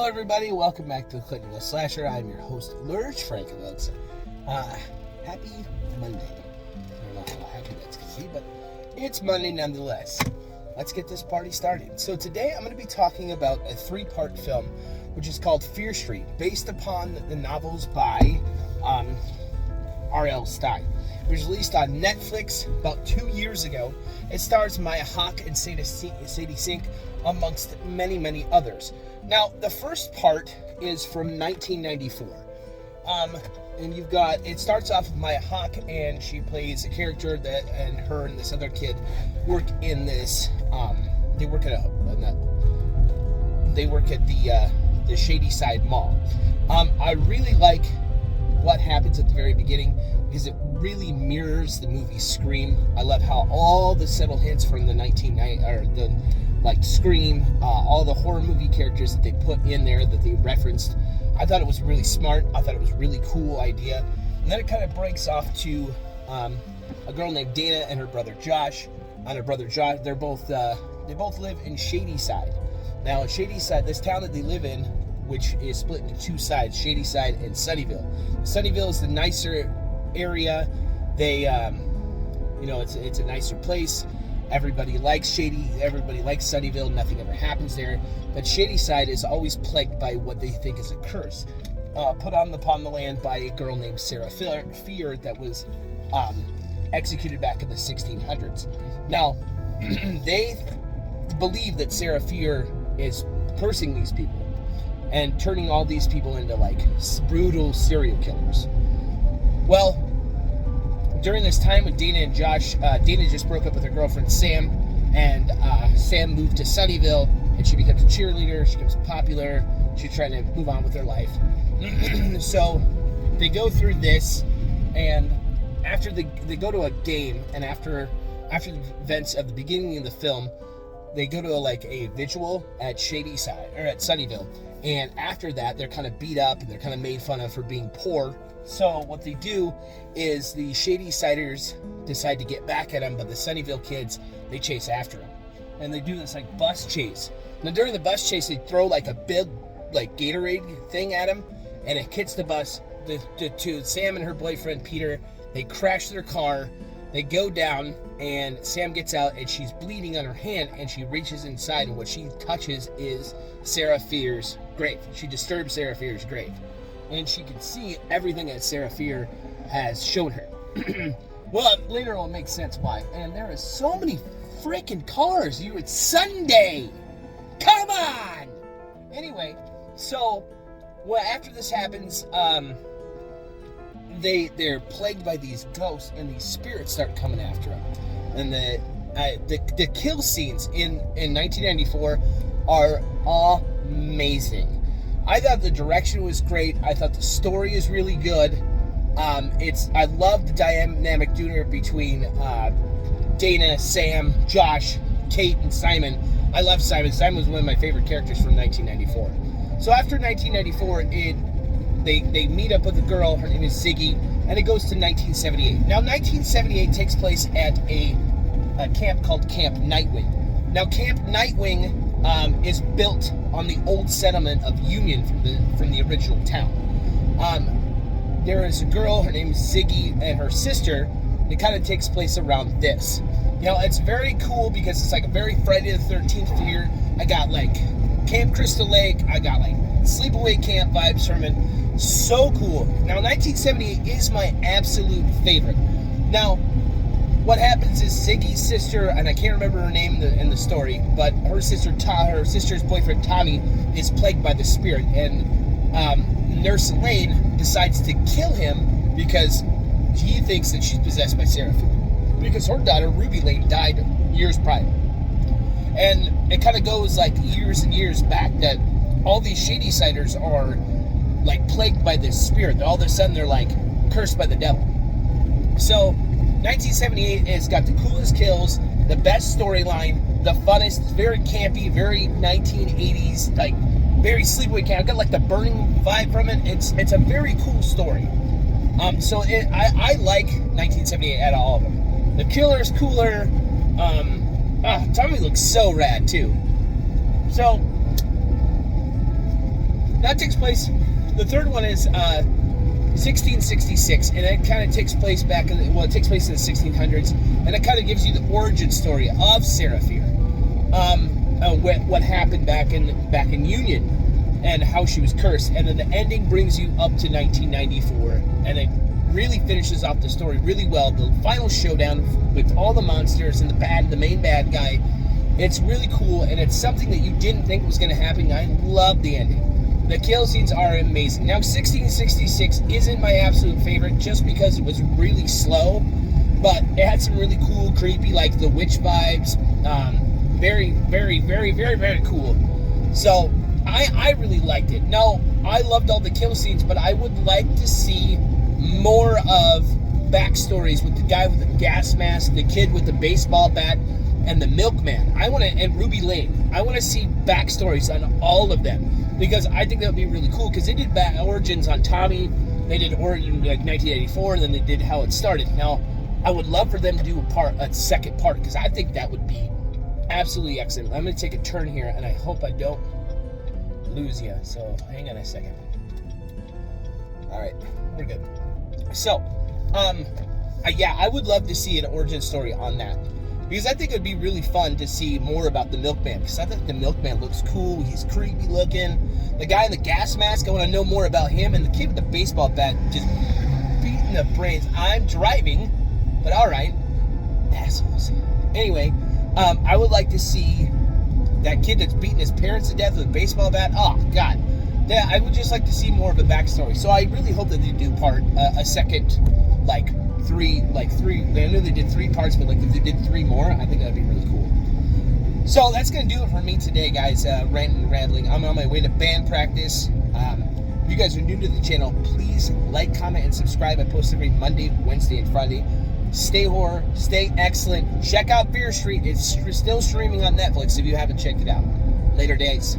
Hello everybody, welcome back to the Clintonville Slasher. I'm your host, Lurch Frankovitz. Happy Monday. I don't know how happy that's going to be, but it's Monday nonetheless. Let's get this party started. So today I'm going to be talking about a 3-part film, which is called Fear Street, based upon the novels by R.L. Stine. It was released on Netflix about 2 years ago. It stars Maya Hawke and Sadie Sink, amongst many, many others. Now, the first part is from 1994. And it starts off with Maya Hawke, and she plays a character and her and this other kid work in this, they work at the Shady Side Mall. I really like what happens at the very beginning, because it really mirrors the movie Scream. I love how all the subtle hints from the 1990s, Scream, all the horror movie characters that they put in there that they referenced. I thought it was really smart. I thought it was a really cool idea. And then it kind of breaks off to a girl named Dana and her brother Josh. They both live in Shady Side. Now, Shady Side, this town that they live in, which is split into two sides, Shady Side and Sunnyvale. Sunnyvale is the nicer area. They, it's a nicer place. Everybody likes Sunnyvale. Nothing ever happens there. But Shady Side is always plagued by what they think is a curse, put upon the land by a girl named Sarah Fear that was executed back in the 1600s. Now, they believe that Sarah Fear is cursing these people and turning all these people into brutal serial killers. Well, during this time with Dana and Josh, Dana just broke up with her girlfriend Sam, and Sam moved to Sunnyvale, and she becomes a cheerleader. She becomes popular. She's trying to move on with her life. So they go through this, and after they go to a game, and after the events of the beginning of the film, they go to a vigil at Shady Side, or at Sunnyvale. And after that, they're kind of beat up, and they're kind of made fun of for being poor. So what they do is the Shady Siders decide to get back at them, but the Sunnyvale kids, they chase after them. And they do this bus chase. Now during the bus chase, they throw a big Gatorade thing at them, and it hits the bus. To Sam and her boyfriend Peter, they crash their car. They go down, and Sam gets out, and she's bleeding on her hand, and she reaches inside, and what she touches is Sarah Fear's grave. She disturbs Sarah Fear's grave, and she can see everything that Sarah Fear has shown her. Well, later on, it makes sense why. And there is so many freaking cars. It's Sunday. Come on. Anyway, so after this happens, they're plagued by these ghosts, and these spirits start coming after them. And the kill scenes in 1994 are amazing. I thought the direction was great. I thought the story is really good. I love the dynamic duo between Dana, Sam, Josh, Kate, and Simon. I love Simon. Simon was one of my favorite characters from 1994. So after 1994, they meet up with a girl. Her name is Ziggy, and it goes to 1978. Now, 1978 takes place at a camp called Camp Nightwing. Now, Camp Nightwing is built on the old settlement of Union from the original town. There is a girl, her name is Ziggy, and her sister. It kind of takes place around this. It's very cool because it's a very Friday the 13th figure. I got Camp Crystal Lake. I got sleepaway camp vibes from it. So cool. Now, 1978 is my absolute favorite. Now, what happens is Ziggy's sister, and I can't remember her name in the story, but her sister's boyfriend Tommy is plagued by the spirit, and Nurse Elaine decides to kill him because he thinks that she's possessed by Sarah Fear, because her daughter Ruby Lane died years prior. And it kind of goes years and years back that all these Shady Siders are plagued by this spirit. All of a sudden they're cursed by the devil. So 1978 has got the coolest kills, the best storyline, the funnest, very campy, very 1980s, very sleepaway camp. I got the Burning vibe from it. It's a very cool story. I like 1978 out of all of them. The killer's cooler. Tommy looks so rad too. So That takes place. The third one is 1666, and it kind of takes place back in it takes place in the 1600s, and it kind of gives you the origin story of Seraphir, what happened back in Union, and how she was cursed, and then the ending brings you up to 1994, and it really finishes off the story really well. The final showdown with all the monsters and the main bad guy, it's really cool, and it's something that you didn't think was going to happen. I love the ending. The kill scenes are amazing. Now, 1666 isn't my absolute favorite just because it was really slow, but it had some really cool, creepy, like the witch vibes. Very, very, very, very, very cool. So, I really liked it. Now, I loved all the kill scenes, but I would like to see more of backstories with the guy with the gas mask, the kid with the baseball bat, and the milkman. And Ruby Lane. I want to see backstories on all of them, because I think that would be really cool, because they did origins on Tommy, they did origin like 1984, and then they did how it started. Now, I would love for them to do a second part, because I think that would be absolutely excellent. I'm going to take a turn here, and I hope I don't lose you, so hang on a second. Alright, we're good. So, yeah, I would love to see an origin story on that, because I think it would be really fun to see more about the milkman, because I think the milkman looks cool. He's creepy looking. The guy in the gas mask, I want to know more about him, and the kid with the baseball bat just beating the brains. I'm driving, but alright. Assholes. Anyway, I would like to see that kid that's beating his parents to death with a baseball bat. Oh, God. Yeah, I would just like to see more of a backstory. So I really hope that they do a second, three. I know they did 3 parts, but if they did 3 more, I think that'd be really cool. So that's going to do it for me today, guys. Ranting and rambling. I'm on my way to band practice. If you guys are new to the channel, please like, comment, and subscribe. I post every Monday, Wednesday, and Friday. Stay horror, stay excellent. Check out Fear Street. It's still streaming on Netflix if you haven't checked it out. Later days.